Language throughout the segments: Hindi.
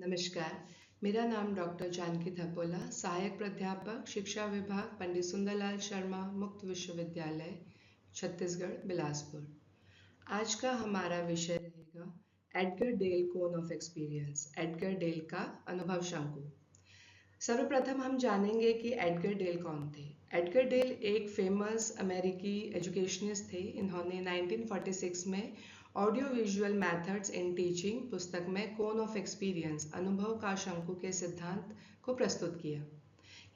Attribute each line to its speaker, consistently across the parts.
Speaker 1: नमस्कार, मेरा नाम डॉक्टर जानकी थपोला, सहायक प्राध्यापक शिक्षा विभाग पंडित सुंदरलाल शर्मा मुक्त विश्वविद्यालय छत्तीसगढ़ बिलासपुर। आज का हमारा विषय रहेगा Edgar Dale cone of experience, Edgar Dale का अनुभव शंकु। सर्वप्रथम हम जानेंगे कि एडगर डेल कौन थे। एडगर डेल एक फेमस अमेरिकी एजुकेशनिस्ट थे। इन्होंने 1946 में audio visual methods in teaching पुस्तक में कोन ऑफ एक्सपीरियंस, अनुभव का शंकु के सिद्धांत को प्रस्तुत किया।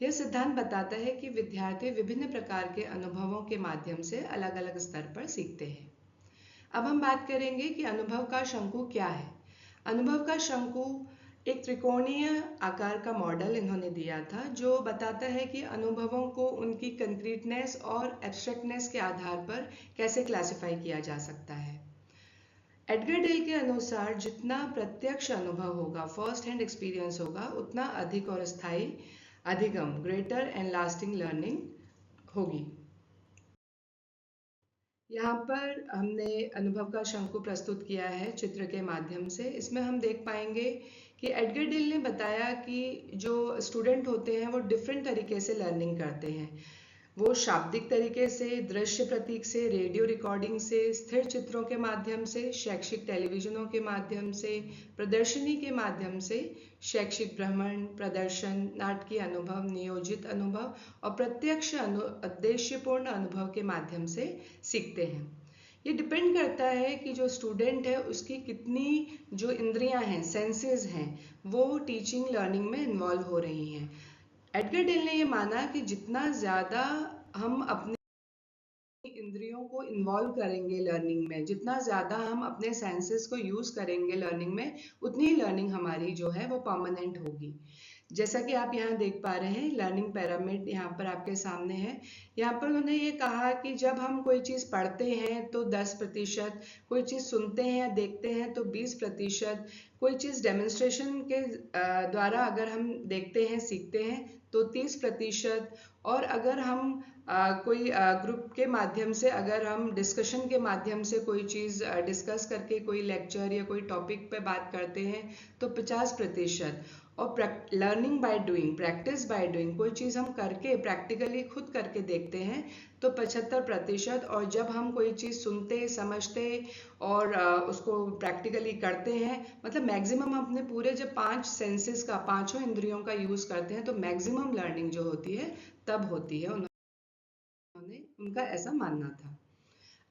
Speaker 1: यह सिद्धांत बताता है कि विद्यार्थी विभिन्न प्रकार के अनुभवों के माध्यम से अलग अलग स्तर पर सीखते हैं। अब हम बात करेंगे कि अनुभव का शंकु क्या है। अनुभव का शंकु एक त्रिकोणीय आकार का मॉडल इन्होंने दिया था, जो बताता है कि अनुभवों को उनकी कंक्रीटनेस और एब्स्ट्रैक्टनेस के आधार पर कैसे क्लासिफाई किया जा सकता है। एडगर डेल के अनुसार जितना प्रत्यक्ष अनुभव होगा, फर्स्ट हैंड एक्सपीरियंस होगा, उतना अधिक और स्थायी अधिगम, ग्रेटर एंड लास्टिंग लर्निंग होगी। यहाँ पर हमने अनुभव का शंकु प्रस्तुत किया है चित्र के माध्यम से। इसमें हम देख पाएंगे कि एडगर डेल ने बताया कि जो स्टूडेंट होते हैं वो डिफरेंट तरीके से लर्निंग करते हैं। वो शाब्दिक तरीके से, दृश्य प्रतीक से, रेडियो रिकॉर्डिंग से, स्थिर चित्रों के माध्यम से, शैक्षिक टेलीविजनों के माध्यम से, प्रदर्शनी के माध्यम से, शैक्षिक भ्रमण, प्रदर्शन, नाटकीय अनुभव, नियोजित अनुभव और प्रत्यक्ष उद्देश्यपूर्ण अनुभव के माध्यम से सीखते हैं। ये डिपेंड करता है कि जो स्टूडेंट है उसकी कितनी जो इंद्रियां हैं, सेंसेस हैं, वो टीचिंग लर्निंग में इन्वॉल्व हो रही हैं। एडगर डेल ने ये माना कि जितना ज़्यादा हम अपने इंद्रियों को इन्वॉल्व करेंगे लर्निंग में, जितना ज़्यादा हम अपने सेंसेस को यूज़ करेंगे लर्निंग में, उतनी ही लर्निंग हमारी जो है वो परमानेंट होगी। जैसा कि आप यहाँ देख पा रहे हैं, लर्निंग पिरामिड यहाँ पर आपके सामने है। यहाँ पर उन्होंने ये कहा कि जब हम कोई चीज़ पढ़ते हैं तो 10%, कोई चीज़ सुनते हैं या देखते हैं तो 20%, कोई चीज़ डेमोन्स्ट्रेशन के द्वारा अगर हम देखते हैं, सीखते हैं तो 30%, और अगर हम कोई ग्रुप के माध्यम से, अगर हम डिस्कशन के माध्यम से कोई चीज़ डिस्कस करके कोई लेक्चर या कोई टॉपिक पे बात करते हैं तो 50%, और learning by doing, practice by doing, कोई चीज़ हम करके प्रैक्टिकली खुद करके देखते हैं तो 75%, और जब हम कोई चीज़ सुनते, समझते और उसको प्रैक्टिकली करते हैं, मतलब मैक्सिमम हम अपने पूरे जब 5 सेंसेस का, पांचों इंद्रियों का यूज़ करते हैं तो मैक्सिमम लर्निंग जो होती है तब होती है। उनका ऐसा मानना था।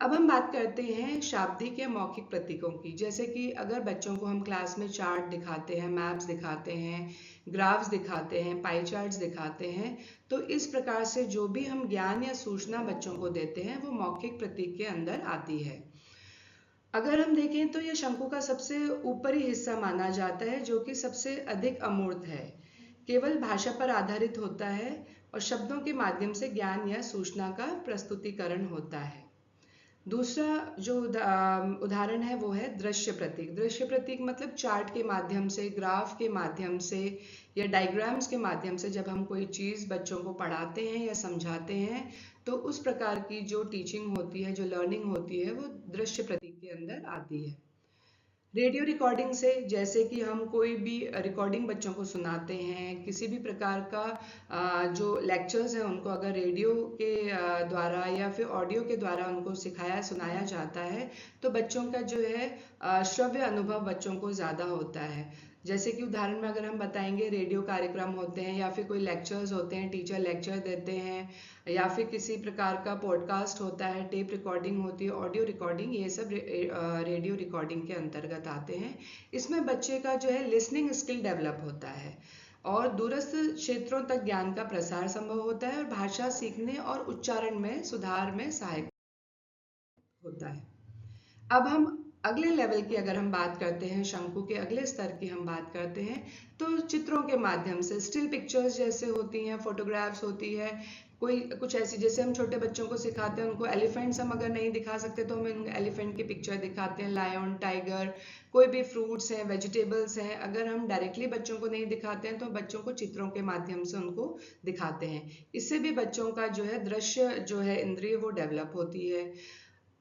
Speaker 1: अब हम बात करते हैं शाब्दिक या मौखिक प्रतीकों की। जैसे कि अगर बच्चों को हम क्लास में चार्ट दिखाते हैं, मैप्स दिखाते हैं, ग्राफ्स दिखाते हैं, पाई चार्ट्स दिखाते हैं, तो इस प्रकार से जो भी हम ज्ञान या सूचना बच्चों को देते हैं वो मौखिक प्रतीक के अंदर आती है। अगर हम देखें तो यह शंकु का सबसे ऊपरी हिस्सा माना जाता है, जो कि सबसे अधिक अमूर्त है, केवल भाषा पर आधारित होता है और शब्दों के माध्यम से ज्ञान या सूचना का प्रस्तुतिकरण होता है। दूसरा जो उदाहरण है वो है दृश्य प्रतीक। दृश्य प्रतीक मतलब चार्ट के माध्यम से, ग्राफ के माध्यम से या डायग्राम्स के माध्यम से जब हम कोई चीज़ बच्चों को पढ़ाते हैं या समझाते हैं तो उस प्रकार की जो टीचिंग होती है, जो लर्निंग होती है, वो दृश्य प्रतीक के अंदर आती है। रेडियो रिकॉर्डिंग से, जैसे कि हम कोई भी रिकॉर्डिंग बच्चों को सुनाते हैं, किसी भी प्रकार का जो लेक्चर्स हैं उनको अगर रेडियो के द्वारा या फिर ऑडियो के द्वारा उनको सिखाया सुनाया जाता है तो बच्चों का जो है श्रव्य अनुभव बच्चों को ज़्यादा होता है। जैसे कि उदाहरण में अगर हम बताएंगे, रेडियो कार्यक्रम होते हैं या फिर कोई लेक्चर्स होते हैं, टीचर लेक्चर देते हैं, या फिर किसी प्रकार का पॉडकास्ट होता है, टेप रिकॉर्डिंग होती है, ऑडियो रिकॉर्डिंग, ये सब रेडियो रिकॉर्डिंग के अंतर्गत आते हैं। इसमें बच्चे का जो है लिसनिंग स्किल डेवलप होता है और दूरस्थ क्षेत्रों तक ज्ञान का प्रसार संभव होता है और भाषा सीखने और उच्चारण में सुधार में सहायक होता है। अब हम अगले लेवल की अगर हम बात करते हैं, शंकु के अगले स्तर की हम बात करते हैं, तो चित्रों के माध्यम से, स्टिल पिक्चर्स जैसे होती हैं, फोटोग्राफ्स होती है, कोई कुछ ऐसी, जैसे हम छोटे बच्चों को सिखाते हैं, उनको एलिफेंट्स हम अगर नहीं दिखा सकते तो हम उनको एलिफेंट की पिक्चर दिखाते हैं, लायन, टाइगर, कोई भी फ्रूट्स हैं, वेजिटेबल्स हैं, अगर हम डायरेक्टली बच्चों को नहीं दिखाते हैं तो बच्चों को चित्रों के माध्यम से उनको दिखाते हैं। इससे भी बच्चों का जो है दृश्य जो है इंद्रिय वो डेवलप होती है।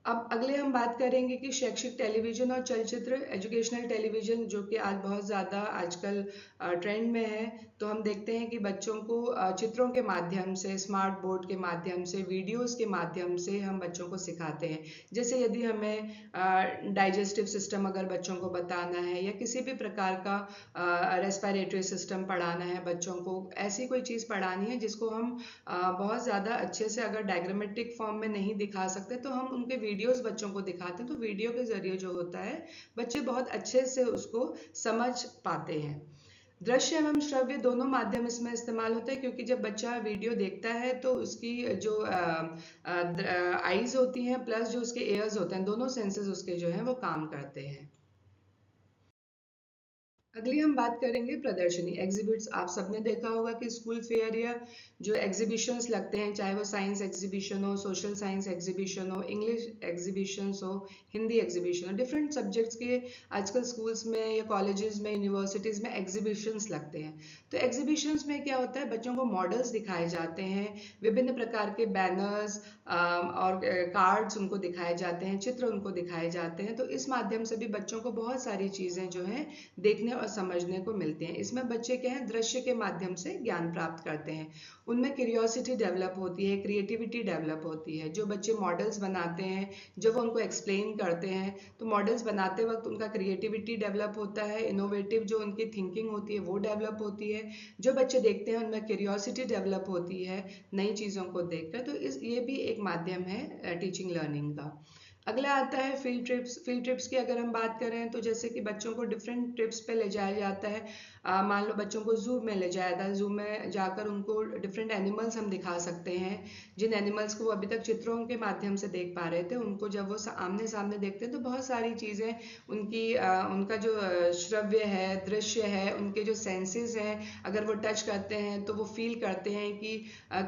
Speaker 1: अब अगले हम बात करेंगे कि शैक्षिक टेलीविजन और चलचित्र, एजुकेशनल टेलीविजन, जो कि आज बहुत ज़्यादा आजकल ट्रेंड में है। तो हम देखते हैं कि बच्चों को चित्रों के माध्यम से, स्मार्ट बोर्ड के माध्यम से, वीडियोस के माध्यम से हम बच्चों को सिखाते हैं। जैसे यदि हमें डाइजेस्टिव सिस्टम अगर बच्चों को बताना है, या किसी भी प्रकार का रेस्पिरेटरी सिस्टम पढ़ाना है बच्चों को, ऐसी कोई चीज़ पढ़ानी है जिसको हम बहुत ज़्यादा अच्छे से अगर डायग्रामेटिक फॉर्म में नहीं दिखा सकते, तो हम उनके वीडियोस बच्चों को दिखाते हैं। तो वीडियो के ज़रिए जो होता है, बच्चे बहुत अच्छे से उसको समझ पाते हैं। दृश्य एवं श्रव्य दोनों माध्यम इसमें इस्तेमाल होते हैं, क्योंकि जब बच्चा वीडियो देखता है तो उसकी जो आईज होती हैं प्लस जो उसके एयर्स होते हैं, दोनों सेंसेस उसके जो हैं वो काम करते हैं। अगली हम बात करेंगे प्रदर्शनी, एग्जिबिट्स। आप सबने देखा होगा कि स्कूल फेयर या जो एग्जीबिशंस लगते हैं, चाहे वो साइंस एग्जीबिशन हो, सोशल साइंस एग्जीबिशन हो, इंग्लिश एग्जीबिशंस हो, हिंदी एग्जीबिशन हो, डिफरेंट सब्जेक्ट्स के आजकल स्कूल्स में या कॉलेजेस में, यूनिवर्सिटीज़ में एग्जीबिशंस लगते हैं। तो एग्जीबिशंस में क्या होता है, बच्चों को मॉडल्स दिखाए जाते हैं, विभिन्न प्रकार के बैनर्स और कार्ड्स उनको दिखाए जाते हैं, चित्र उनको दिखाए जाते हैं। तो इस माध्यम से भी बच्चों को बहुत सारी चीज़ें जो हैं देखने और समझने को मिलते हैं। इसमें बच्चे क्या है, दृश्य के माध्यम से ज्ञान प्राप्त करते हैं। उनमें क्यूरियोसिटी डेवलप होती है, क्रिएटिविटी डेवलप होती है। जो बच्चे मॉडल्स बनाते हैं, जब वो उनको एक्सप्लेन करते हैं, तो मॉडल्स बनाते वक्त उनका क्रिएटिविटी डेवलप होता है, इनोवेटिव जो उनकी थिंकिंग होती है वो डेवलप होती है। जो बच्चे देखते हैं उनमें क्यूरियोसिटी डेवलप होती है नई चीज़ों को देखकर। तो ये भी एक माध्यम है टीचिंग लर्निंग का। अगला आता है फील्ड ट्रिप्स। फील्ड ट्रिप्स की अगर हम बात करें तो जैसे कि बच्चों को डिफरेंट ट्रिप्स पे ले जाया जाता है। मान लो बच्चों को जू में ले जाया था, जू में जाकर उनको डिफरेंट एनिमल्स हम दिखा सकते हैं, जिन एनिमल्स को वो अभी तक चित्रों के माध्यम से देख पा रहे थे, उनको जब वो आमने सामने देखते हैं तो बहुत सारी चीज़ें उनकी उनका जो श्रव्य है, दृश्य है, उनके जो सेंसेस हैं, अगर वो टच करते हैं तो वो फील करते हैं कि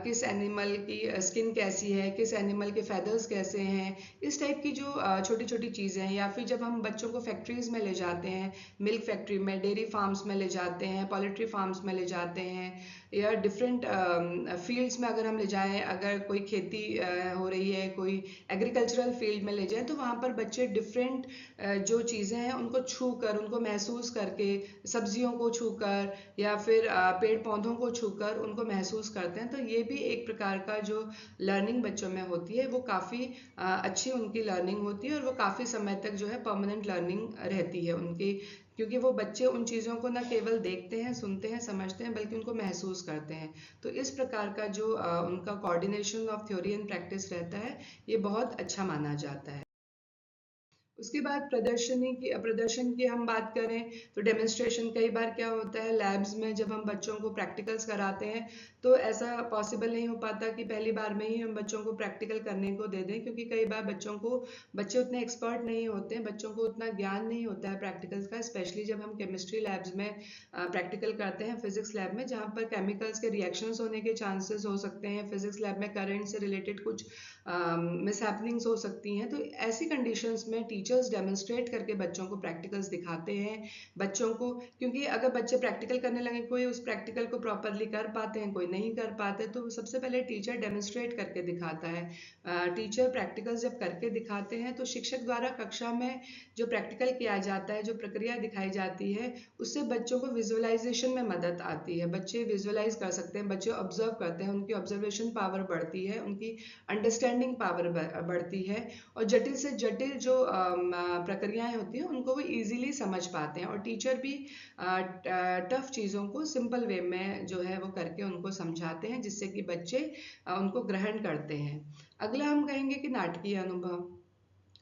Speaker 1: किस एनिमल की स्किन कैसी है, किस एनिमल के फेदर्स कैसे हैं, इस टाइप की जो छोटी छोटी चीज़ें हैं। या फिर जब हम बच्चों को फैक्ट्रीज में ले जाते हैं, मिल्क फैक्ट्री में, डेयरी फार्म्स में ले जाते हैं, पोल्ट्री फार्म्स में ले जाते हैं, या डिफरेंट फील्ड्स में अगर हम ले जाएं, अगर कोई खेती हो रही है, कोई एग्रीकल्चरल फील्ड में ले जाएं, तो वहाँ पर बच्चे डिफरेंट जो चीज़ें हैं उनको छू कर, उनको महसूस करके, सब्जियों को छू कर या फिर पेड़ पौधों को छू कर उनको महसूस करते हैं। तो ये भी एक प्रकार का जो लर्निंग बच्चों में होती है, वो काफ़ी अच्छी उनकी लर्निंग होती है, और वो काफ़ी समय तक जो है परमानेंट लर्निंग रहती है उनकी, क्योंकि वो बच्चे उन चीज़ों को न केवल देखते हैं, सुनते हैं, समझते हैं, बल्कि उनको महसूस करते हैं। तो इस प्रकार का जो उनका coordination of theory and practice रहता है, ये बहुत अच्छा माना जाता है। उसके बाद प्रदर्शन की हम बात करें तो डेमोन्स्ट्रेशन, कई बार क्या होता है लैब्स में जब हम बच्चों को प्रैक्टिकल्स कराते हैं, तो ऐसा पॉसिबल नहीं हो पाता कि पहली बार में ही हम बच्चों को प्रैक्टिकल करने को दे दें, क्योंकि कई बार बच्चे उतने एक्सपर्ट नहीं होते हैं, बच्चों को उतना ज्ञान नहीं होता है प्रैक्टिकल्स का। स्पेशली जब हम केमिस्ट्री लैब्स में प्रैक्टिकल करते हैं, फिजिक्स लैब में, जहाँ पर केमिकल्स के रिएक्शंस होने के चांसेस हो सकते हैं, फिजिक्स लैब में करंट से रिलेटेड कुछ मिसहैपनिंग्स हो सकती हैं। तो ऐसी कंडीशंस में टीचर्स डेमोन्स्ट्रेट करके बच्चों को प्रैक्टिकल्स दिखाते हैं। बच्चों को, क्योंकि अगर बच्चे प्रैक्टिकल करने लगे, कोई उस प्रैक्टिकल को प्रॉपरली कर पाते हैं, कोई नहीं कर पाते, तो सबसे पहले टीचर डेमोन्स्ट्रेट करके दिखाता है। टीचर प्रैक्टिकल्स जब करके दिखाते हैं तो शिक्षक द्वारा कक्षा में जो प्रैक्टिकल किया जाता है, जो प्रक्रिया दिखाई जाती है, उससे बच्चों को विजुअलाइजेशन में मदद आती है। बच्चे विजुअलाइज कर सकते हैं, बच्चे ऑब्जर्व करते हैं, उनकी ऑब्जर्वेशन पावर बढ़ती है, उनकी अंडरस्टैंडिंग पावर बढ़ती है, और जटिल से जटिल जो प्रक्रियाएं होती हैं उनको वो इजीली समझ पाते हैं, और टीचर भी टफ चीज़ों को सिंपल वे में जो है वो करके उनको समझाते हैं, जिससे कि बच्चे उनको ग्रहण करते हैं। अगला हम कहेंगे कि नाटकीय अनुभव।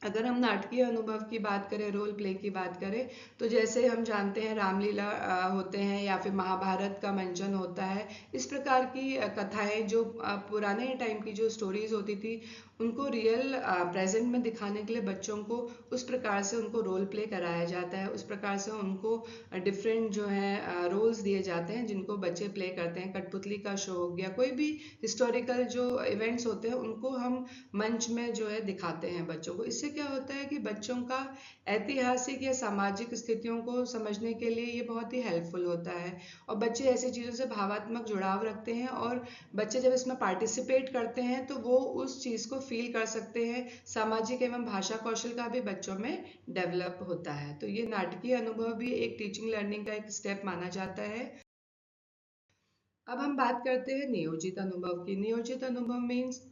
Speaker 1: अगर हम नाटकीय अनुभव की बात करें, रोल प्ले की बात करें, तो जैसे हम जानते हैं रामलीला होते हैं, या फिर महाभारत का मंचन होता है, इस प्रकार की कथाएं जो पुराने टाइम की जो स्टोरीज होती थी, उनको रियल प्रेजेंट में दिखाने के लिए बच्चों को उस प्रकार से उनको रोल प्ले कराया जाता है, उस प्रकार से उनको डिफरेंट जो है रोल्स दिए जाते हैं, जिनको बच्चे प्ले करते हैं। कठपुतली का शो हो गया, कोई भी हिस्टोरिकल जो इवेंट्स होते हैं उनको हम मंच में जो है दिखाते हैं बच्चों को। इससे क्या होता है कि बच्चों का ऐतिहासिक या सामाजिक स्थितियों को समझने के लिए ये बहुत ही हेल्पफुल होता है, और बच्चे ऐसी चीज़ों से भावात्मक जुड़ाव रखते हैं, और बच्चे जब इसमें पार्टिसिपेट करते हैं तो वो उस चीज़ को फील कर सकते हैं। सामाजिक एवं भाषा कौशल का भी बच्चों में डेवलप होता है। तो ये नाटकीय अनुभव भी एक टीचिंग लर्निंग का एक स्टेप माना जाता है। अब हम बात करते हैं नियोजित अनुभव की। नियोजित अनुभव मीन्स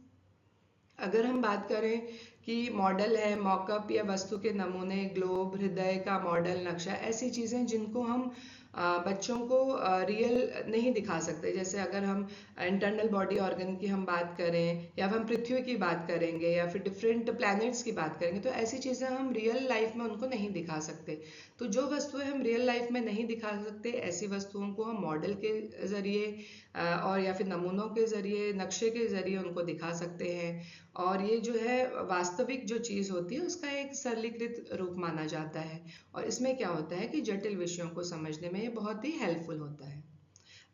Speaker 1: अगर हम बात करें कि मॉडल है, मॉकअप या वस्तु के नमूने, ग्लोब, हृदय का मॉडल, नक्शा, ऐसी चीज़ें जिनको हम बच्चों को रियल नहीं दिखा सकते। जैसे अगर हम इंटरनल बॉडी ऑर्गन की हम बात करें, या हम पृथ्वी की बात करेंगे, या फिर डिफरेंट प्लैनेट्स की बात करेंगे, तो ऐसी चीज़ें हम रियल लाइफ में उनको नहीं दिखा सकते। तो जो वस्तुएं हम रियल लाइफ में नहीं दिखा सकते, ऐसी वस्तुओं को हम मॉडल के ज़रिए और या फिर नमूनों के ज़रिए, नक्शे के ज़रिए उनको दिखा सकते हैं। और ये जो है वास्तविक जो चीज़ होती है उसका एक सरलीकृत रूप माना जाता है। और इसमें क्या होता है कि जटिल विषयों को समझने में ये बहुत ही हेल्पफुल होता है।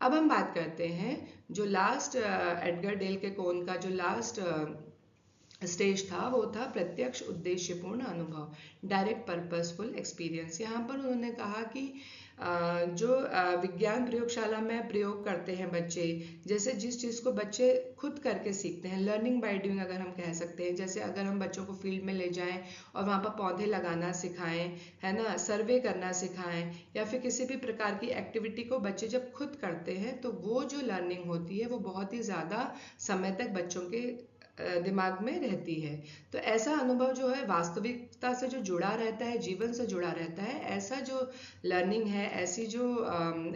Speaker 1: अब हम बात करते हैं जो लास्ट एडगर डेल के कोन का जो लास्ट स्टेज था, वो था प्रत्यक्ष उद्देश्यपूर्ण अनुभव, डायरेक्ट पर्पसफुल एक्सपीरियंस। यहाँ पर उन्होंने कहा कि जो विज्ञान प्रयोगशाला में प्रयोग करते हैं बच्चे, जैसे जिस चीज़ को बच्चे खुद करके सीखते हैं, लर्निंग बाय डूइंग अगर हम कह सकते हैं। जैसे अगर हम बच्चों को फील्ड में ले जाएं और वहाँ पर पौधे लगाना सिखाएं, है ना, सर्वे करना सिखाएं, या फिर किसी भी प्रकार की एक्टिविटी को बच्चे जब खुद करते हैं, तो वो जो लर्निंग होती है वो बहुत ही ज़्यादा समय तक बच्चों के दिमाग में रहती है। तो ऐसा अनुभव जो है वास्तविकता से जो जुड़ा रहता है, जीवन से जुड़ा रहता है, ऐसा जो लर्निंग है, ऐसी जो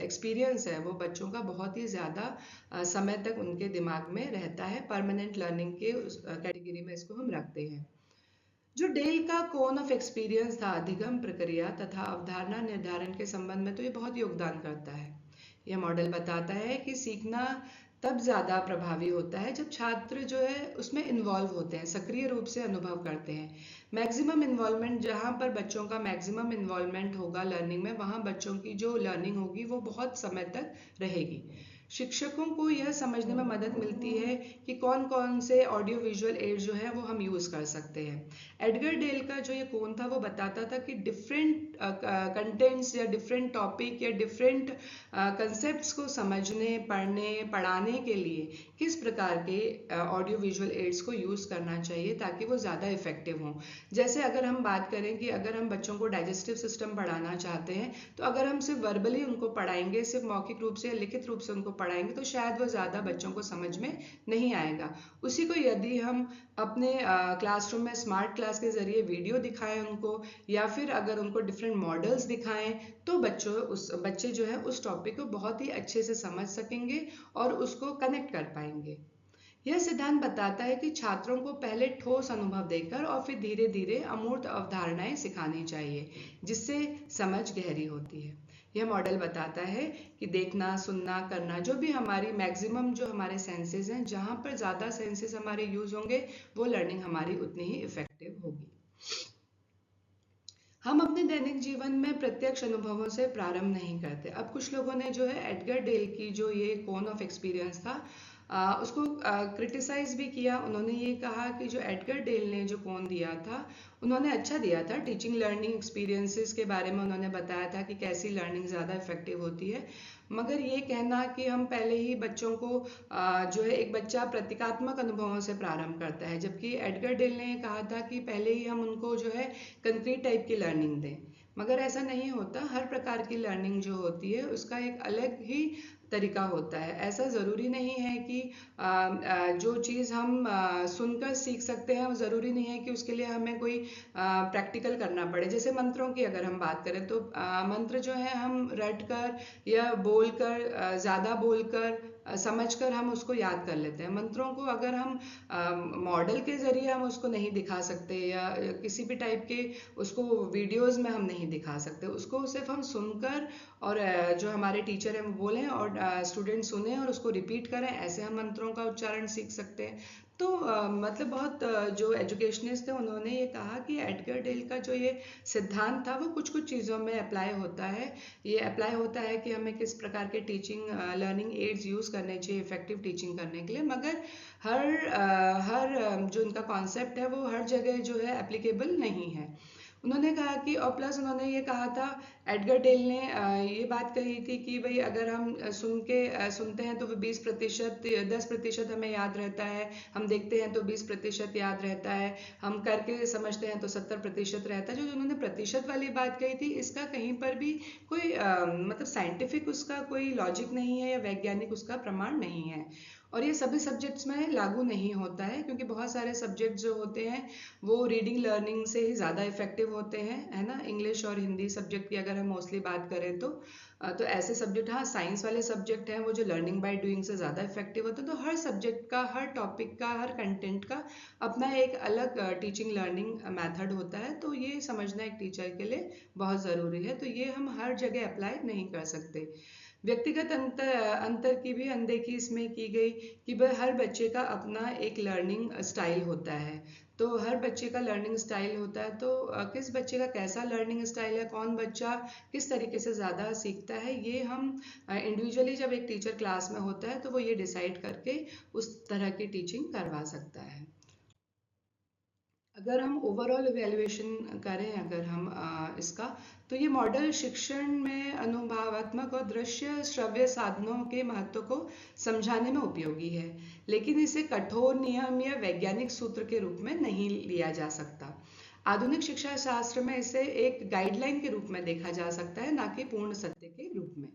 Speaker 1: एक्सपीरियंस है, वो बच्चों का बहुत ही ज़्यादा समय तक उनके दिमाग में रहता है। परमानेंट लर्निंग के उस कैटेगरी में इसको हम रखते हैं। जो डेल का कोन ऑफ एक्सपीरियंस था, अधिगम प्रक्रिया तथा अवधारणा निर्धारण के संबंध में, तो ये बहुत योगदान करता है। यह मॉडल बताता है कि सीखना तब ज़्यादा प्रभावी होता है जब छात्र जो है उसमें इन्वॉल्व होते हैं, सक्रिय रूप से अनुभव करते हैं। मैक्सिमम इन्वॉल्वमेंट, जहाँ पर बच्चों का मैक्सिमम इन्वॉल्वमेंट होगा लर्निंग में, वहाँ बच्चों की जो लर्निंग होगी वो बहुत समय तक रहेगी। शिक्षकों को यह समझने में मदद मिलती है कि कौन कौन से ऑडियो विजुअल एड जो है वो हम यूज़ कर सकते हैं। एडगर डेल का जो ये कोन था वो बताता था कि डिफरेंट कंटेंट्स या डिफरेंट टॉपिक या डिफरेंट कंसेप्ट्स को समझने, पढ़ने, पढ़ाने के लिए किस प्रकार के ऑडियो विजुअल एड्स को यूज़ करना चाहिए ताकि वो ज़्यादा इफेक्टिव हों। जैसे अगर हम बात करें कि अगर हम बच्चों को डाइजेस्टिव सिस्टम पढ़ाना चाहते हैं, तो अगर हम सिर्फ वर्बली उनको पढ़ाएंगे, सिर्फ मौखिक रूप से, लिखित रूप से उनको पढ़ाएंगे, तो शायद वो ज़्यादा बच्चों को समझ में नहीं आएगा। उसी को यदि हम अपने क्लासरूम में स्मार्ट क्लास के ज़रिए वीडियो दिखाएं उनको, या फिर अगर उनको डिफरेंट मॉडल्स दिखाएं, तो बच्चे जो है उस टॉपिक को बहुत ही अच्छे से समझ सकेंगे और उसको कनेक्ट कर पाएंगे। यह सिद्धांत बताता है कि छात्रों को पहले ठोस अनुभव देकर और फिर धीरे धीरे अमूर्त अवधारणाएं सिखानी चाहिए, जिससे समझ गहरी होती है। यह मॉडल बताता है कि देखना, सुनना, करना, जो भी हमारी मैक्सिमम जो हमारे सेंसेस हैं, जहाँ पर ज़्यादा सेंसेस हमारे यूज होंगे, वो लर्निंग हमारी उतनी ही इफेक्टिव होगी। हम अपने दैनिक जीवन में प्रत्यक्ष अनुभवों से प्रारंभ नहीं करते। अब कुछ लोगों ने जो है एडगर डेल की जो ये कोन ऑफ एक्सपीरियंस था, उसको क्रिटिसाइज भी किया। उन्होंने ये कहा कि जो एडगर डेल ने जो कोन दिया था, उन्होंने अच्छा दिया था। टीचिंग लर्निंग एक्सपीरियंसेस के बारे में उन्होंने बताया था कि कैसी लर्निंग ज़्यादा इफेक्टिव होती है। मगर ये कहना कि हम पहले ही बच्चों को जो है, एक बच्चा प्रतीकात्मक अनुभवों से प्रारंभ करता है, जबकि एडगर डेल ने कहा था कि पहले ही हम उनको जो है कंक्रीट टाइप की लर्निंग दें। मगर ऐसा नहीं होता। हर प्रकार की लर्निंग जो होती है उसका एक अलग ही तरीका होता है। ऐसा ज़रूरी नहीं है कि जो चीज़ हम सुनकर सीख सकते हैं, वो ज़रूरी नहीं है कि उसके लिए हमें कोई प्रैक्टिकल करना पड़े। जैसे मंत्रों की अगर हम बात करें, तो मंत्र जो है हम रट कर या बोल कर, ज़्यादा बोल कर, समझ कर हम उसको याद कर लेते हैं। मंत्रों को अगर हम मॉडल के ज़रिए हम उसको नहीं दिखा सकते, या किसी भी टाइप के उसको वीडियोज़ में हम नहीं दिखा सकते। उसको सिर्फ हम सुनकर, और जो हमारे टीचर हैं वो बोलें और स्टूडेंट सुने और उसको रिपीट करें, ऐसे हम मंत्रों का उच्चारण सीख सकते हैं। तो मतलब बहुत जो एजुकेशनिस्ट थे उन्होंने ये कहा कि एडगर डेल का जो ये सिद्धांत था वो कुछ कुछ चीज़ों में अप्लाई होता है। ये अप्लाई होता है कि हमें किस प्रकार के टीचिंग लर्निंग एड्स यूज़ करने चाहिए इफेक्टिव टीचिंग करने के लिए। मगर हर जो इनका कॉन्सेप्ट है वो हर जगह जो है एप्लीकेबल नहीं है। उन्होंने कहा कि और प्लस उन्होंने ये कहा था, एडगर डेल ने ये बात कही थी कि भाई अगर हम सुनते हैं तो वो 20%, 10% हमें याद रहता है, हम देखते हैं तो 20% याद रहता है, हम करके समझते हैं तो 70% रहता है। जो उन्होंने प्रतिशत वाली बात कही थी, इसका कहीं पर भी कोई मतलब साइंटिफिक उसका कोई लॉजिक नहीं है या वैज्ञानिक उसका प्रमाण नहीं है। और ये सभी सब्जेक्ट्स में लागू नहीं होता है, क्योंकि बहुत सारे सब्जेक्ट जो होते हैं वो रीडिंग लर्निंग से ही ज़्यादा इफेक्टिव होते हैं, है ना। इंग्लिश और हिंदी सब्जेक्ट की अगर हम मोस्टली बात करें तो ऐसे सब्जेक्ट, हाँ साइंस वाले सब्जेक्ट हैं वो जो लर्निंग बाय डूइंग से ज़्यादा इफेक्टिव होते हैं। तो हर सब्जेक्ट का, हर टॉपिक का, हर कंटेंट का अपना एक अलग टीचिंग लर्निंग मेथड होता है। तो ये समझना एक टीचर के लिए बहुत ज़रूरी है। तो ये हम हर जगह अप्लाई नहीं कर सकते। व्यक्तिगत अंतर की भी अनदेखी इसमें की गई कि भाई हर बच्चे का अपना एक लर्निंग स्टाइल होता है। तो हर बच्चे का लर्निंग स्टाइल होता है, तो किस बच्चे का कैसा लर्निंग स्टाइल है, कौन बच्चा किस तरीके से ज़्यादा सीखता है, ये हम इंडिविजुअली जब एक टीचर क्लास में होता है तो वो ये डिसाइड करके उस तरह की टीचिंग करवा सकता है। अगर हम ओवरऑल इवेल्युएशन करें, अगर हम इसका, तो ये मॉडल शिक्षण में अनुभवात्मक और दृश्य श्रव्य साधनों के महत्व को समझाने में उपयोगी है, लेकिन इसे कठोर नियम या वैज्ञानिक सूत्र के रूप में नहीं लिया जा सकता। आधुनिक शिक्षा शास्त्र में इसे एक गाइडलाइन के रूप में देखा जा सकता है, ना कि पूर्ण सत्य के रूप में।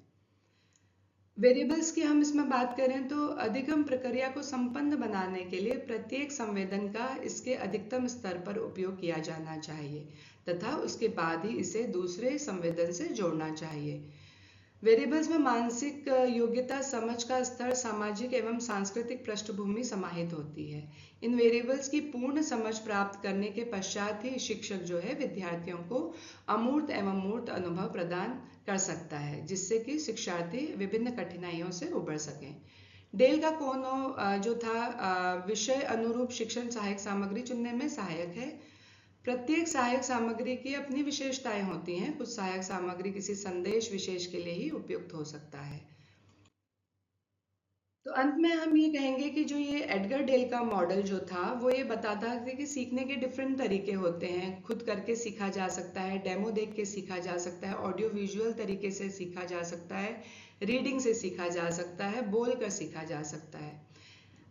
Speaker 1: वेरिएबल्स की हम इसमें बात करें तो अधिगम प्रक्रिया को संपन्न बनाने के लिए प्रत्येक संवेदन का इसके अधिकतम स्तर पर उपयोग किया जाना चाहिए तथा उसके बाद ही इसे दूसरे संवेदन से जोड़ना चाहिए। वेरिएबल्स में मानसिक योग्यता, समझ का स्तर, सामाजिक एवं सांस्कृतिक पृष्ठभूमि समाहित होती है। इन वेरिएबल्स की पूर्ण समझ प्राप्त करने के पश्चात ही शिक्षक जो है विद्यार्थियों को अमूर्त एवं मूर्त अनुभव प्रदान कर सकता है, जिससे कि शिक्षार्थी विभिन्न कठिनाइयों से उबर सकें। डेल का कोनो जो था विषय अनुरूप शिक्षण सहायक सामग्री चुनने में सहायक है। प्रत्येक सहायक सामग्री की अपनी विशेषताएं होती हैं। कुछ सहायक सामग्री किसी संदेश विशेष के लिए ही उपयुक्त हो सकता है। तो अंत में हम ये कहेंगे कि जो ये एडगर डेल का मॉडल जो था वो ये बताता है कि सीखने के डिफरेंट तरीके होते हैं। खुद करके सीखा जा सकता है, डेमो देख के सीखा जा सकता है, ऑडियो विजुअल तरीके से सीखा जा सकता है, रीडिंग से सीखा जा सकता है, बोल कर सीखा जा सकता है।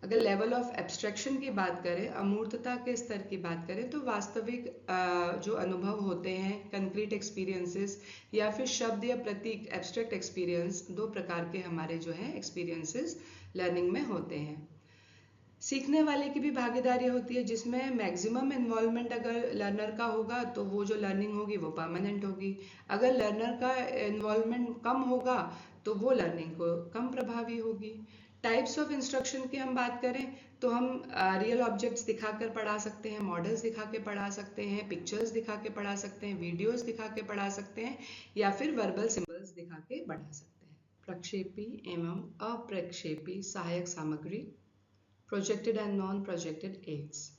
Speaker 1: अगर लेवल ऑफ एब्स्ट्रैक्शन की बात करें, अमूर्तता के स्तर की बात करें, तो वास्तविक जो अनुभव होते हैं, कंक्रीट एक्सपीरियंसेस या फिर शब्द या प्रतीक, एब्स्ट्रैक्ट एक्सपीरियंस, दो प्रकार के हमारे जो है एक्सपीरियंसेस लर्निंग में होते हैं। सीखने वाले की भी भागीदारी होती है, जिसमें मैक्सिमम इन्वॉल्वमेंट अगर लर्नर का होगा तो वो जो लर्निंग होगी वो परमानेंट होगी। अगर लर्नर का इन्वॉल्वमेंट कम होगा तो वो लर्निंग को कम प्रभावी होगी। टाइप्स ऑफ इंस्ट्रक्शन की हम बात करें तो हम रियल ऑब्जेक्ट्स दिखाकर पढ़ा सकते हैं, मॉडल्स दिखा के पढ़ा सकते हैं, पिक्चर्स दिखा के पढ़ा सकते हैं, वीडियोस दिखा के पढ़ा सकते हैं, या फिर वर्बल सिंबल्स दिखा के पढ़ा सकते हैं। प्रक्षेपी एवं अप्रक्षेपी सहायक सामग्री, projected and non projected aids.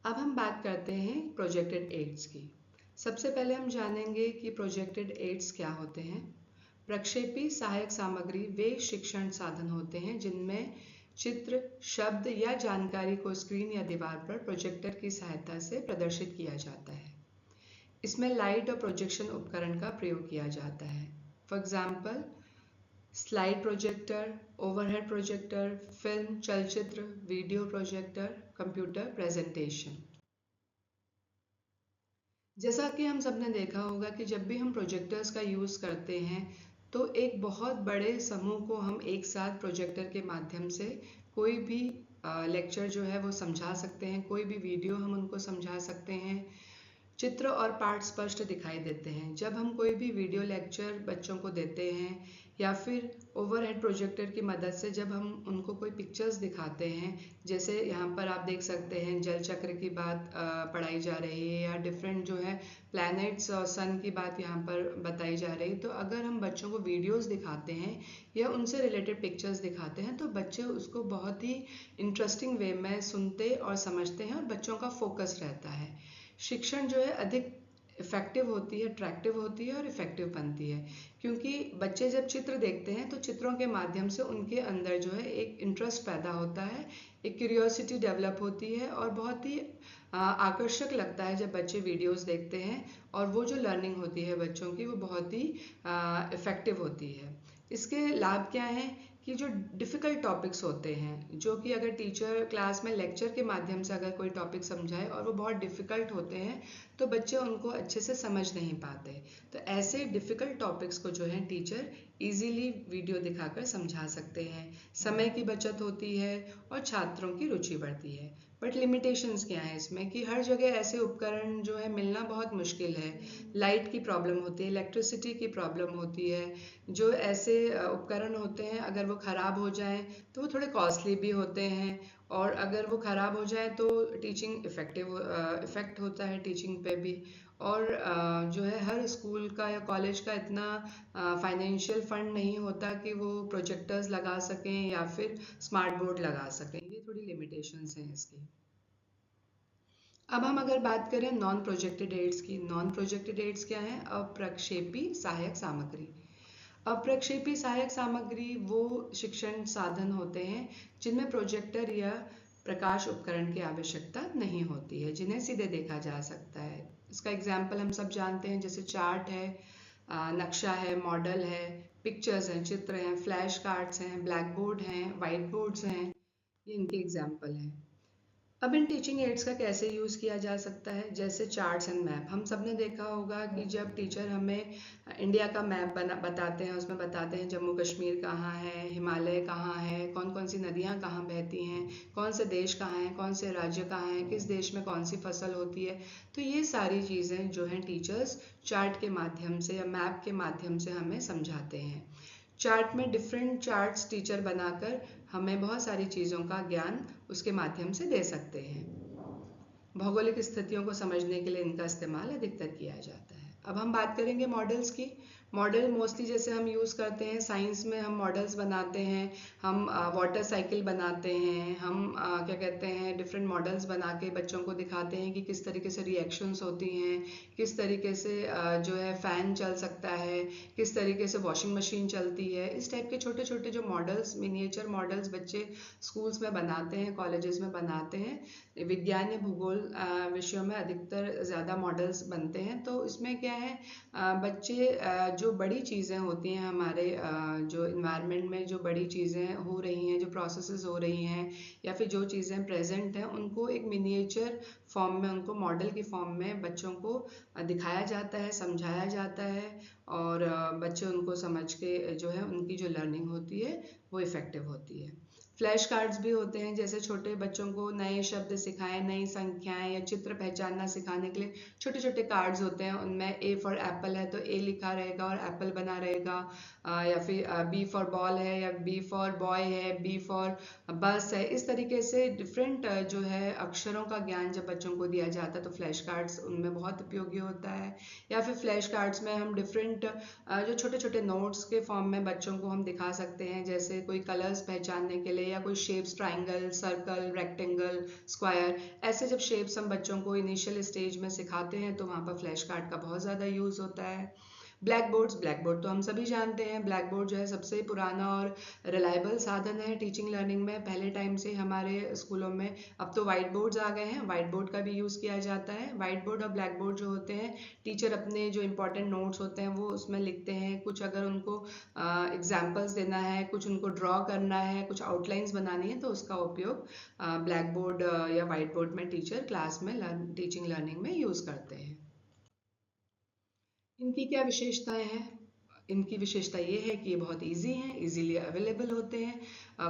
Speaker 1: अब हम बात करते हैं प्रोजेक्टेड एड्स की। सबसे पहले हम जानेंगे कि प्रोजेक्टेड एड्स क्या होते हैं। प्रक्षेपी सहायक सामग्री वे शिक्षण साधन होते हैं जिनमें चित्र, शब्द या जानकारी को स्क्रीन या दीवार पर प्रोजेक्टर की सहायता से प्रदर्शित किया जाता है। इसमें लाइट और प्रोजेक्शन उपकरण का प्रयोग किया जाता है। For example, slide projector, overhead projector, film, चलचित्र, वीडियो प्रोजेक्टर, कंप्यूटर प्रेजेंटेशन। जैसा कि हम सबने देखा होगा कि जब भी हम प्रोजेक्टर्स का यूज़ करते हैं तो एक बहुत बड़े समूह को हम एक साथ प्रोजेक्टर के माध्यम से कोई भी लेक्चर जो है वो समझा सकते हैं, कोई भी वीडियो हम उनको समझा सकते हैं। चित्र और पाठ स्पष्ट दिखाई देते हैं। जब हम कोई भी वीडियो लेक्चर बच्चों को देते हैं या फिर ओवरहेड प्रोजेक्टर की मदद से जब हम उनको कोई पिक्चर्स दिखाते हैं, जैसे यहाँ पर आप देख सकते हैं जल चक्र की बात पढ़ाई जा रही है या डिफरेंट जो है प्लैनेट्स और सन की बात यहाँ पर बताई जा रही है, तो अगर हम बच्चों को वीडियोस दिखाते हैं या उनसे रिलेटेड पिक्चर्स दिखाते हैं तो बच्चे उसको बहुत ही इंटरेस्टिंग वे में सुनते और समझते हैं और बच्चों का फोकस रहता है। शिक्षण जो है अधिक इफेक्टिव होती है, अट्रैक्टिव होती है और इफेक्टिव बनती है, क्योंकि बच्चे जब चित्र देखते हैं तो चित्रों के माध्यम से उनके अंदर जो है एक इंटरेस्ट पैदा होता है, एक क्यूरियोसिटी डेवलप होती है और बहुत ही आकर्षक लगता है जब बच्चे वीडियोस देखते हैं, और वो जो लर्निंग होती है बच्चों की वो बहुत ही इफ़ेक्टिव होती है। इसके लाभ क्या हैं कि जो डिफ़िकल्ट टॉपिक्स होते हैं, जो कि अगर टीचर क्लास में लेक्चर के माध्यम से अगर कोई टॉपिक समझाए और वो बहुत डिफ़िकल्ट होते हैं, तो बच्चे उनको अच्छे से समझ नहीं पाते। तो ऐसे डिफ़िकल्ट टॉपिक्स को जो है टीचर इजीली वीडियो दिखाकर समझा सकते हैं। समय की बचत होती है और छात्रों की रुचि बढ़ती है। बट लिमिटेशंस क्या है इसमें कि हर जगह ऐसे उपकरण जो है मिलना बहुत मुश्किल है। लाइट की प्रॉब्लम होती है, इलेक्ट्रिसिटी की प्रॉब्लम होती है। जो ऐसे उपकरण होते हैं अगर वो ख़राब हो जाएं तो वो थोड़े कॉस्टली भी होते हैं, और अगर वो ख़राब हो जाए तो टीचिंग इफ़ेक्ट होता है टीचिंग पे भी। और जो है हर स्कूल का या कॉलेज का इतना फाइनेंशियल फंड नहीं होता कि वो प्रोजेक्टर्स लगा सकें या फिर स्मार्ट बोर्ड लगा सकें। ये थोड़ी लिमिटेशंस हैं इसकी। अब हम अगर बात करें नॉन प्रोजेक्टेड एड्स की, नॉन प्रोजेक्टेड एड्स क्या है? अप्रक्षेपी सहायक सामग्री। अप्रक्षेपी सहायक सामग्री वो शिक्षण साधन होते हैं जिनमें प्रोजेक्टर या प्रकाश उपकरण की आवश्यकता नहीं होती है, जिन्हें सीधे देखा जा सकता है। इसका एग्जाम्पल हम सब जानते हैं, जैसे चार्ट है, नक्शा है, मॉडल है, पिक्चर्स हैं, चित्र हैं, फ्लैश कार्ड्स हैं, ब्लैक बोर्ड हैं, वाइट बोर्ड्स हैं। ये इनके एग्जाम्पल हैं। अब इन टीचिंग एड्स का कैसे यूज़ किया जा सकता है? जैसे चार्ट्स एंड मैप, हम सब ने देखा होगा कि जब टीचर हमें इंडिया का मैप बताते हैं, उसमें बताते हैं जम्मू कश्मीर कहाँ है, हिमालय कहाँ है, कौन कौन सी नदियाँ कहाँ बहती हैं, कौन से देश कहाँ हैं, कौन से राज्य कहाँ हैं, किस देश में कौन सी फसल होती है। तो ये सारी चीज़ें जो हैं टीचर्स चार्ट के माध्यम से या मैप के माध्यम से हमें समझाते हैं। चार्ट में डिफरेंट चार्ट्स टीचर बनाकर हमें बहुत सारी चीज़ों का ज्ञान उसके माध्यम से दे सकते हैं। भौगोलिक स्थितियों को समझने के लिए इनका इस्तेमाल अधिकतर किया जाता है। अब हम बात करेंगे मॉडल्स की। मॉडल मोस्टली जैसे हम यूज़ करते हैं साइंस में, हम मॉडल्स बनाते हैं, हम वाटर साइकिल बनाते हैं, हम क्या कहते हैं डिफरेंट मॉडल्स बना के बच्चों को दिखाते हैं कि किस तरीके से रिएक्शंस होती हैं, किस तरीके से जो है फ़ैन चल सकता है, किस तरीके से वॉशिंग मशीन चलती है। इस टाइप के छोटे छोटे जो मॉडल्स, मिनिएचर मॉडल्स बच्चे स्कूल्स में बनाते हैं, कॉलेजेस में बनाते हैं। विज्ञान या भूगोल विषयों में अधिकतर ज़्यादा मॉडल्स बनते हैं। तो इसमें क्या है, बच्चे जो बड़ी चीज़ें होती हैं हमारे जो इन्वायरमेंट में जो बड़ी चीज़ें हो रही हैं, जो प्रोसेसेस हो रही हैं, या फिर जो चीज़ें प्रेजेंट हैं, उनको एक मिनिएचर फॉर्म में, उनको मॉडल की फॉर्म में बच्चों को दिखाया जाता है, समझाया जाता है, और बच्चे उनको समझ के जो है उनकी जो लर्निंग होती है वो इफ़ेक्टिव होती है। फ्लैश कार्ड्स भी होते हैं, जैसे छोटे बच्चों को नए शब्द सिखाएं, नई संख्याएं या चित्र पहचानना सिखाने के लिए छोटे छोटे कार्ड्स होते हैं। उनमें ए फॉर एप्पल है तो ए लिखा रहेगा और एप्पल बना रहेगा, या फिर बी फॉर बॉल है या बी फॉर बॉय है, बी फॉर बस है। इस तरीके से डिफरेंट जो है अक्षरों का ज्ञान जब बच्चों को दिया जाता है तो फ्लैश कार्ड्स उनमें बहुत उपयोगी होता है। या फिर फ्लैश कार्ड्स में हम डिफरेंट जो छोटे छोटे नोट्स के फॉर्म में बच्चों को हम दिखा सकते हैं, जैसे कोई कलर्स पहचानने के लिए, या कोई shapes, triangle, circle, rectangle, square. ऐसे जब शेप्स हम बच्चों को इनिशियल स्टेज में सिखाते हैं तो वहाँ पर फ्लैश कार्ड का बहुत ज़्यादा यूज़ होता है। ब्लैक बोर्ड तो हम सभी जानते हैं। ब्लैक बोर्ड जो है सबसे पुराना और रिलायबल साधन है टीचिंग लर्निंग में, पहले टाइम से हमारे स्कूलों में। अब तो वाइट बोर्ड्स आ गए हैं, वाइट बोर्ड का भी यूज़ किया जाता है। वाइट बोर्ड और ब्लैक बोर्ड जो होते हैं, टीचर अपने जो इंपॉर्टेंट नोट्स होते हैं वो उसमें लिखते हैं। कुछ अगर उनको एग्जाम्पल्स देना है, कुछ उनको ड्रॉ करना है, कुछ आउटलाइंस बनानी है, तो उसका उपयोग ब्लैक बोर्ड या वाइट बोर्ड में टीचर क्लास में टीचिंग लर्निंग में यूज़ करते हैं। इनकी क्या विशेषताएं हैं? इनकी विशेषता ये है कि ये बहुत इजी हैं, इजीली अवेलेबल होते हैं,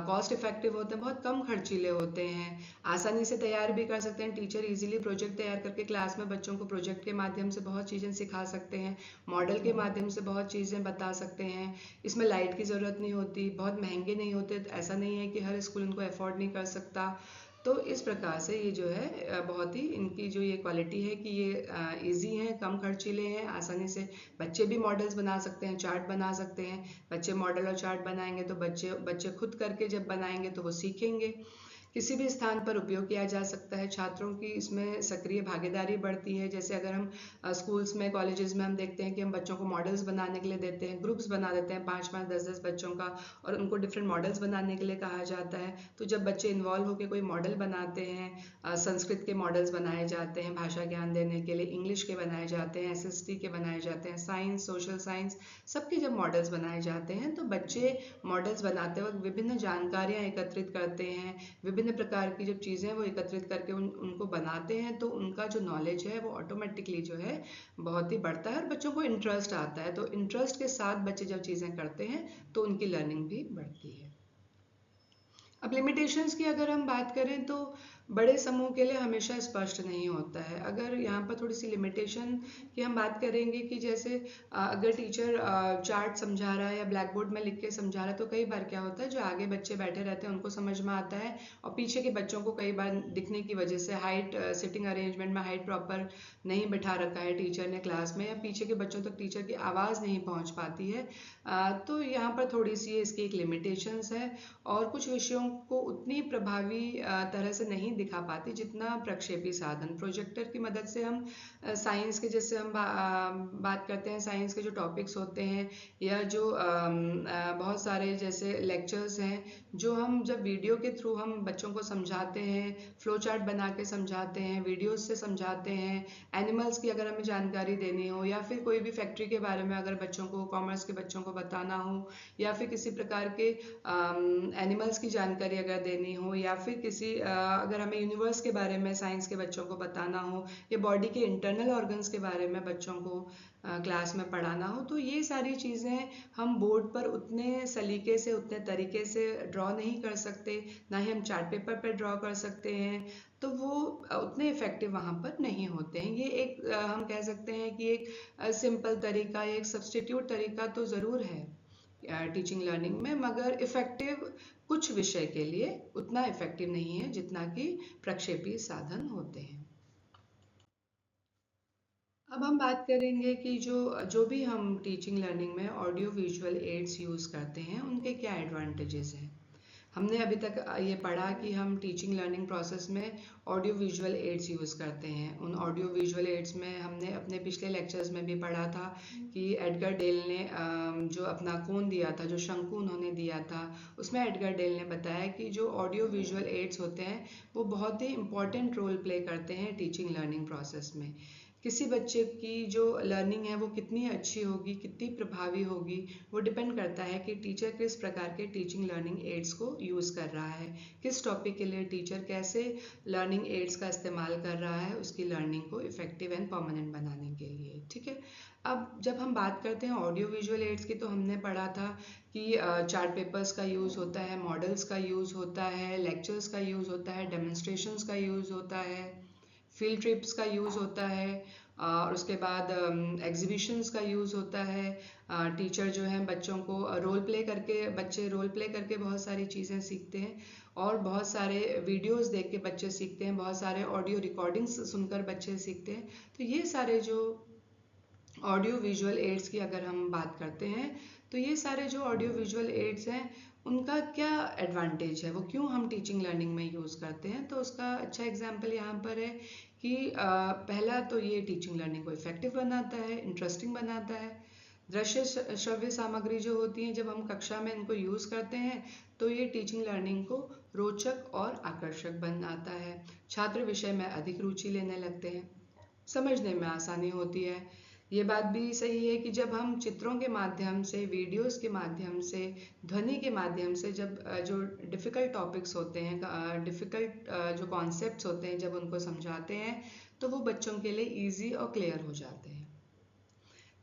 Speaker 1: कॉस्ट इफेक्टिव होते हैं, बहुत कम खर्चीले होते हैं, आसानी से तैयार भी कर सकते हैं। टीचर इजीली प्रोजेक्ट तैयार करके क्लास में बच्चों को प्रोजेक्ट के माध्यम से बहुत चीज़ें सिखा सकते हैं, मॉडल के माध्यम से बहुत चीज़ें बता सकते हैं। इसमें लाइट की ज़रूरत नहीं होती, बहुत महंगे नहीं होते, ऐसा नहीं है कि हर स्कूल इनको अफोर्ड नहीं कर सकता। तो इस प्रकार से ये जो है बहुत ही इनकी जो ये क्वालिटी है कि ये इजी हैं, कम खर्चीले हैं, आसानी से बच्चे भी मॉडल्स बना सकते हैं, चार्ट बना सकते हैं। बच्चे मॉडल और चार्ट बनाएंगे तो बच्चे खुद करके जब बनाएंगे तो वो सीखेंगे। किसी भी स्थान पर उपयोग किया जा सकता है। छात्रों की इसमें सक्रिय भागीदारी बढ़ती है। जैसे अगर हम स्कूल्स में, कॉलेजेस में हम देखते हैं कि हम बच्चों को मॉडल्स बनाने के लिए देते हैं, ग्रुप्स बना देते हैं 5-5, 10-10 बच्चों का, और उनको डिफरेंट मॉडल्स बनाने के लिए कहा जाता है। तो जब बच्चे इन्वॉल्व होकर कोई मॉडल बनाते हैं, संस्कृत के मॉडल्स बनाए जाते हैं भाषा ज्ञान देने के लिए, इंग्लिश के बनाए जाते हैं, SST के बनाए जाते हैं, साइंस, सोशल साइंस, सबके जब मॉडल्स बनाए जाते हैं तो बच्चे मॉडल्स बनाते वक्त विभिन्न जानकारियाँ एकत्रित करते हैं, विभिन्न प्रकार की जब चीज़ें वो एकत्रित करके उनको बनाते हैं, तो उनका जो नॉलेज है वो ऑटोमेटिकली जो है बहुत ही बढ़ता है और बच्चों को इंटरेस्ट आता है। तो इंटरेस्ट के साथ बच्चे जब चीज़ें करते हैं तो उनकी लर्निंग भी बढ़ती है। अब लिमिटेशंस की अगर हम बात करें तो बड़े समूह के लिए हमेशा स्पष्ट नहीं होता है। अगर यहाँ पर थोड़ी सी लिमिटेशन की हम बात करेंगे कि जैसे अगर टीचर चार्ट समझा रहा है या ब्लैक बोर्ड में लिख के समझा रहा है, तो कई बार क्या होता है जो आगे बच्चे बैठे रहते हैं उनको समझ में आता है और पीछे के बच्चों को कई बार दिखने की वजह से हाइट, सिटिंग अरेंजमेंट में हाइट प्रॉपर नहीं बिठा रखा है टीचर ने क्लास में, या पीछे के बच्चों तक टीचर की आवाज़ नहीं पहुँच पाती है। तो यहाँ पर थोड़ी सी इसकी एक लिमिटेशंस है और कुछ विषयों को उतनी प्रभावी तरह से नहीं दिखा पाती जितना प्रक्षेपी साधन। प्रोजेक्टर की मदद से हम साइंस के, जैसे हम बात करते हैं साइंस के जो टॉपिक्स होते हैं या जो बहुत सारे जैसे लेक्चर्स हैं जो हम जब वीडियो के थ्रू हम बच्चों को समझाते हैं, फ्लो चार्ट बना के समझाते हैं, वीडियोस से समझाते हैं, एनिमल्स की अगर हमें जानकारी देनी हो या फिर कोई भी फैक्ट्री के बारे में अगर बच्चों को, कॉमर्स के बच्चों को बताना हो, या फिर किसी प्रकार के एनिमल्स की जानकारी अगर देनी हो, या फिर किसी अगर हमें यूनिवर्स के बारे में साइंस के बच्चों को बताना हो, या बॉडी के इंटरनल ऑर्गन्स के बारे में बच्चों को क्लास में पढ़ाना हो, तो ये सारी चीज़ें हम बोर्ड पर उतने सलीके से, उतने तरीके से ड्रॉ नहीं कर सकते, ना ही हम चार्ट पेपर पर ड्रॉ कर सकते हैं, तो वो उतने इफ़ेक्टिव वहाँ पर नहीं होते हैं। ये एक हम कह सकते हैं कि एक सिंपल तरीका, एक सब्स्टिट्यूट तरीका तो ज़रूर है टीचिंग लर्निंग में, मगर इफ़ेक्टिव कुछ विषय के लिए उतना इफ़ेक्टिव नहीं है जितना कि प्रक्षेपी साधन होते हैं। अब हम बात करेंगे कि जो भी हम टीचिंग लर्निंग में ऑडियो विजुअल एड्स यूज़ करते हैं उनके क्या एडवांटेजेस हैं। हमने अभी तक ये पढ़ा कि हम टीचिंग लर्निंग प्रोसेस में ऑडियो विजुअल एड्स यूज़ करते हैं। उन ऑडियो विजुअल एड्स में हमने अपने पिछले लेक्चर्स में भी पढ़ा था कि एडगर डेल ने जो अपना कोण दिया था, जो शंकु उन्होंने दिया था, उसमें एडगर डेल ने बताया कि जो ऑडियो विजुअल एड्स होते हैं वो बहुत ही इम्पॉर्टेंट रोल प्ले करते हैं टीचिंग लर्निंग प्रोसेस में। किसी बच्चे की जो लर्निंग है वो कितनी अच्छी होगी, कितनी प्रभावी होगी, वो डिपेंड करता है कि टीचर किस प्रकार के टीचिंग लर्निंग एड्स को यूज़ कर रहा है, किस टॉपिक के लिए टीचर कैसे लर्निंग एड्स का इस्तेमाल कर रहा है उसकी लर्निंग को इफ़ेक्टिव एंड परमानेंट बनाने के लिए। ठीक है, अब जब हम बात करते हैं ऑडियो विजुअल एड्स की, तो हमने पढ़ा था कि चार्ट पेपर्स का यूज़ होता है, मॉडल्स का यूज़ होता है, लेक्चर्स का यूज़ होता है, डेमोन्स्ट्रेशंस का यूज़ होता है, फील्ड ट्रिप्स का यूज़ होता है, और उसके बाद एग्जीबिशंस का यूज़ होता है। टीचर जो है बच्चों को रोल प्ले करके, बच्चे रोल प्ले करके बहुत सारी चीज़ें सीखते हैं, और बहुत सारे वीडियोस देख के बच्चे सीखते हैं, बहुत सारे ऑडियो रिकॉर्डिंग्स सुनकर बच्चे सीखते हैं। तो ये सारे जो ऑडियो विजुअल एड्स की अगर हम बात करते हैं, तो ये सारे जो ऑडियो विजुअल एड्स हैं उनका क्या एडवांटेज है, वो क्यों हम टीचिंग लर्निंग में यूज़ करते हैं। तो उसका अच्छा एग्जांपल यहाँ पर है कि पहला तो ये टीचिंग लर्निंग को इफेक्टिव बनाता है, इंटरेस्टिंग बनाता है। दृश्य श्रव्य सामग्री जो होती है, जब हम कक्षा में इनको यूज़ करते हैं तो ये टीचिंग लर्निंग को रोचक और आकर्षक बनाता है। छात्र विषय में अधिक रुचि लेने लगते हैं, समझने में आसानी होती है। ये बात भी सही है कि जब हम चित्रों के माध्यम से, वीडियोस के माध्यम से, ध्वनि के माध्यम से जब जो डिफ़िकल्ट टॉपिक्स होते हैं, डिफ़िकल्ट जो कॉन्सेप्ट्स होते हैं, जब उनको समझाते हैं तो वो बच्चों के लिए ईजी और क्लियर हो जाते हैं।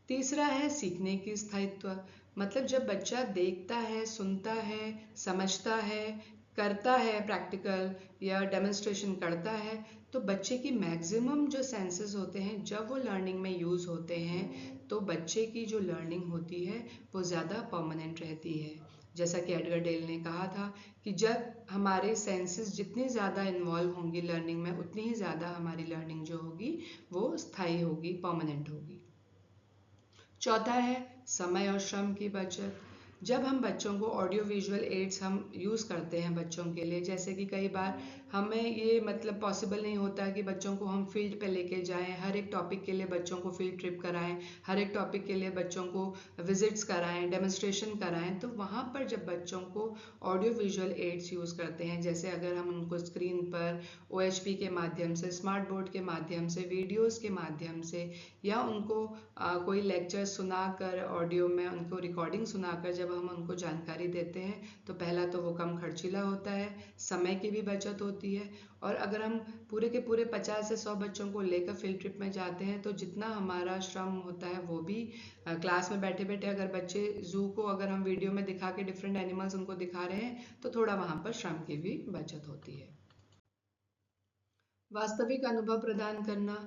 Speaker 1: तीसरा है सीखने की स्थायित्व, मतलब जब बच्चा देखता है, सुनता है, समझता है, करता है प्रैक्टिकल या डेमोन्स्ट्रेशन करता है, तो बच्चे की मैक्सिमम जो सेंसेस होते हैं जब वो लर्निंग में यूज़ होते हैं तो बच्चे की जो लर्निंग होती है वो ज़्यादा परमानेंट रहती है। जैसा कि एडगर डेल ने कहा था कि जब हमारे सेंसेस जितनी ज़्यादा इन्वॉल्व होंगी लर्निंग में, उतनी ही ज़्यादा हमारी लर्निंग जो होगी वो स्थायी होगी, परमानेंट होगी। चौथा है समय और श्रम की बचत। जब हम बच्चों को ऑडियो विजुअल एड्स हम यूज़ करते हैं बच्चों के लिए, जैसे कि कई बार हमें ये मतलब पॉसिबल नहीं होता कि बच्चों को हम फील्ड पे लेके जाएं, हर एक टॉपिक के लिए बच्चों को फील्ड ट्रिप कराएं, हर एक टॉपिक के लिए बच्चों को विजिट्स कराएं, डेमोन्स्ट्रेशन कराएं, तो वहाँ पर जब बच्चों को ऑडियो विजुअल एड्स यूज़ करते हैं, जैसे अगर हम उनको स्क्रीन पर OHP के माध्यम से, स्मार्ट बोर्ड के माध्यम से, वीडियोज़ के माध्यम से, या उनको कोई लेक्चर सुनाकर ऑडियो में उनको रिकॉर्डिंग सुनाकर जब हम उनको जानकारी देते हैं, तो पहला तो वो कम खर्चीला होता है, समय की भी बचत होती है। और अगर हम पूरे के पूरे 50 से 100 बच्चों को लेकर फील्ड ट्रिप में जाते हैं, तो जितना हमारा श्रम होता है वो भी क्लास में बैठे बैठे अगर बच्चे जू को अगर हम वीडियो में दिखा के डिफरेंट एनिमल्स उनको दिखा रहे हैं, तो थोड़ा वहाँ पर श्रम की भी बचत होती है। वास्तविक अनुभव प्रदान करना,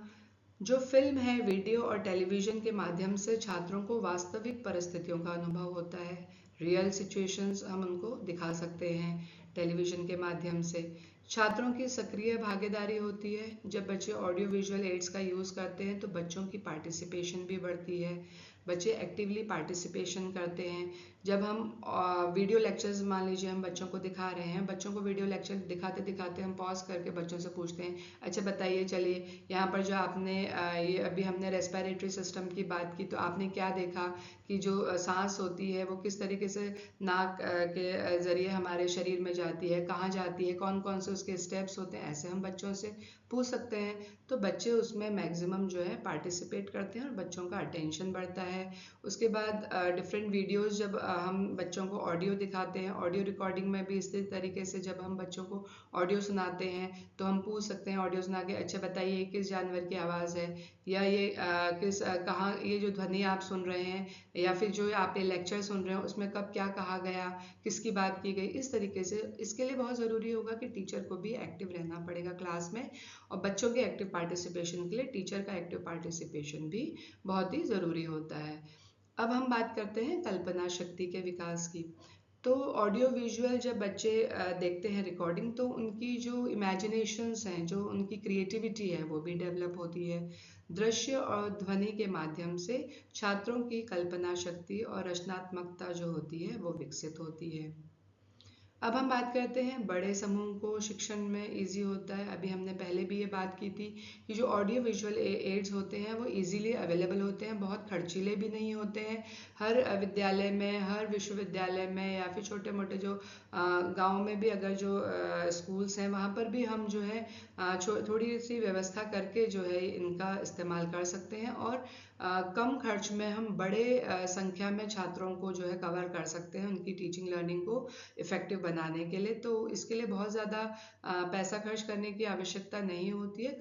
Speaker 1: जो फिल्म है, वीडियो और टेलीविज़न के माध्यम से छात्रों को वास्तविक परिस्थितियों का अनुभव होता है। रियल सिचुएशंस हम उनको दिखा सकते हैं टेलीविज़न के माध्यम से। छात्रों की सक्रिय भागीदारी होती है। जब बच्चे ऑडियो विजुअल एड्स का यूज़ करते हैं तो बच्चों की पार्टिसिपेशन भी बढ़ती है, बच्चे एक्टिवली पार्टिसिपेशन करते हैं। जब हम वीडियो लेक्चर्स मान लीजिए हम बच्चों को दिखा रहे हैं, बच्चों को वीडियो लेक्चर दिखाते दिखाते हम पॉज करके बच्चों से पूछते हैं, अच्छा बताइए, चलिए यहाँ पर जो आपने ये अभी हमने रेस्पिरेटरी सिस्टम की बात की, तो आपने क्या देखा कि जो सांस होती है वो किस तरीके से नाक के ज़रिए हमारे शरीर में जाती है, कहाँ जाती है, कौन कौन से उसके स्टेप्स होते हैं, ऐसे हम बच्चों से पूछ सकते हैं। तो बच्चे उसमें मैक्सिमम जो है पार्टिसिपेट करते हैं और बच्चों का अटेंशन बढ़ता है। उसके बाद डिफरेंट वीडियोस जब हम बच्चों को ऑडियो दिखाते हैं, ऑडियो रिकॉर्डिंग में भी इसी तरीके से जब हम बच्चों को ऑडियो सुनाते हैं तो हम पूछ सकते हैं ऑडियो सुना के, अच्छा बताइए किस जानवर की आवाज़ है, या ये कहाँ ये जो ध्वनि आप सुन रहे हैं, या फिर जो आप ये लेक्चर सुन रहे हो उसमें कब क्या कहा गया, किसकी बात की गई। इस तरीके से इसके लिए बहुत ज़रूरी होगा कि टीचर को भी एक्टिव रहना पड़ेगा क्लास में, और बच्चों के एक्टिव पार्टिसिपेशन के लिए टीचर का एक्टिव पार्टिसिपेशन भी बहुत ही ज़रूरी होता है। अब हम बात करते हैं कल्पना शक्ति के विकास की। तो ऑडियो विजुअल जब बच्चे देखते हैं रिकॉर्डिंग, तो उनकी जो इमेजिनेशंस हैं, जो उनकी क्रिएटिविटी है, वो भी डेवलप होती है। दृश्य और ध्वनि के माध्यम से छात्रों की कल्पना शक्ति और रचनात्मकता जो होती है वो विकसित होती है। अब हम बात करते हैं बड़े समूह को शिक्षण में इजी होता है। अभी हमने पहले भी ये बात की थी कि जो ऑडियो विजुअल एड्स होते हैं वो इजीली अवेलेबल होते हैं, बहुत खर्चीले भी नहीं होते हैं। हर विद्यालय में, हर विश्वविद्यालय में, या फिर छोटे मोटे जो गांव में भी अगर जो स्कूल्स हैं वहाँ पर भी हम जो है थोड़ी सी व्यवस्था करके जो है इनका इस्तेमाल कर सकते हैं, और कम खर्च में हम बड़े संख्या में छात्रों को जो है कवर कर सकते हैं, उनकी टीचिंग लर्निंग को इफ़ेक्टिव बनाने के लिए। तो इसके लिए बहुत ज़्यादा पैसा खर्च करने की आवश्यकता नहीं होती है।